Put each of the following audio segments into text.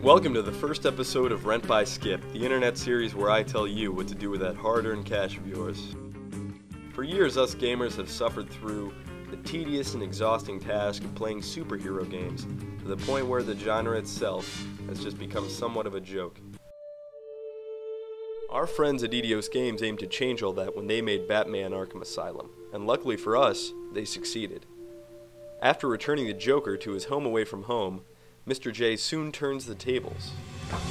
Welcome to the first episode of Rentbuyskip, the internet series where I tell you what to do with that hard-earned cash of yours. For years, us gamers have suffered through the tedious and exhausting task of playing superhero games, to the point where the genre itself has just become somewhat of a joke. Our friends at Eidos Games aimed to change all that when they made Batman Arkham Asylum, and luckily for us, they succeeded. After returning the Joker to his home away from home, Mr. J soon turns the tables.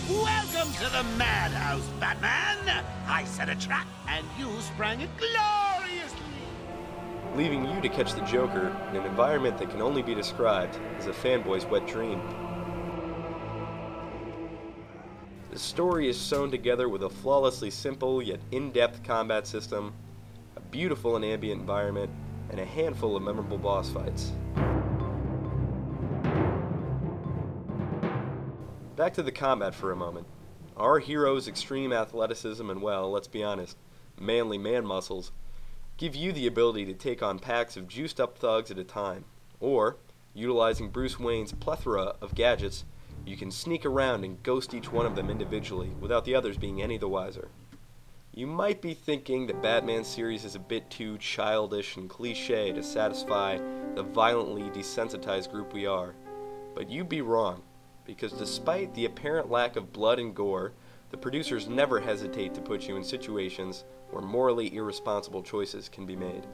Welcome to the madhouse, Batman! I set a trap, and you sprang it gloriously! Leaving you to catch the Joker in an environment that can only be described as a fanboy's wet dream. The story is sewn together with a flawlessly simple yet in-depth combat system, a beautiful and ambient environment, and a handful of memorable boss fights. Back to the combat for a moment. Our hero's extreme athleticism and, well, let's be honest, manly man muscles give you the ability to take on packs of juiced up thugs at a time, or, utilizing Bruce Wayne's plethora of gadgets, you can sneak around and ghost each one of them individually without the others being any the wiser. You might be thinking the Batman series is a bit too childish and cliche to satisfy the violently desensitized group we are, but you'd be wrong. Because despite the apparent lack of blood and gore, the producers never hesitate to put you in situations where morally irresponsible choices can be made.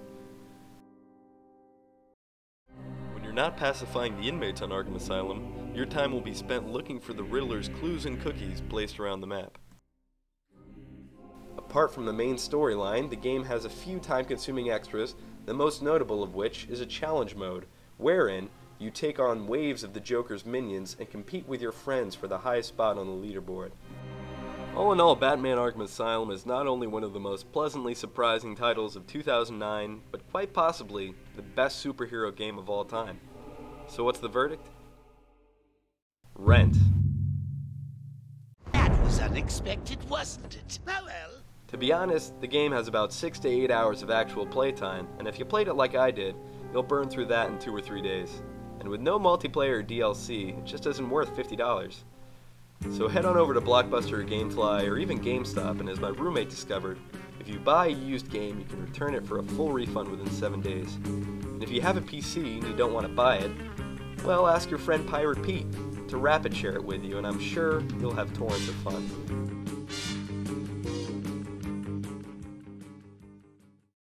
When you're not pacifying the inmates on Arkham Asylum, your time will be spent looking for the Riddler's clues and cookies placed around the map. Apart from the main storyline, the game has a few time-consuming extras, the most notable of which is a challenge mode, wherein you take on waves of the Joker's minions and compete with your friends for the highest spot on the leaderboard. All in all, Batman Arkham Asylum is not only one of the most pleasantly surprising titles of 2009, but quite possibly the best superhero game of all time. So what's the verdict? Rent. That was unexpected, wasn't it? Oh well. To be honest, the game has about 6 to 8 hours of actual playtime, and if you played it like I did, you'll burn through that in 2 or 3 days. And with no multiplayer or DLC, it just isn't worth $50. So head on over to Blockbuster or Gamefly or even GameStop, and as my roommate discovered, if you buy a used game, you can return it for a full refund within 7 days. And if you have a PC and you don't want to buy it, well, ask your friend Pirate Pete to rapid share it with you, and I'm sure you'll have torrents of fun.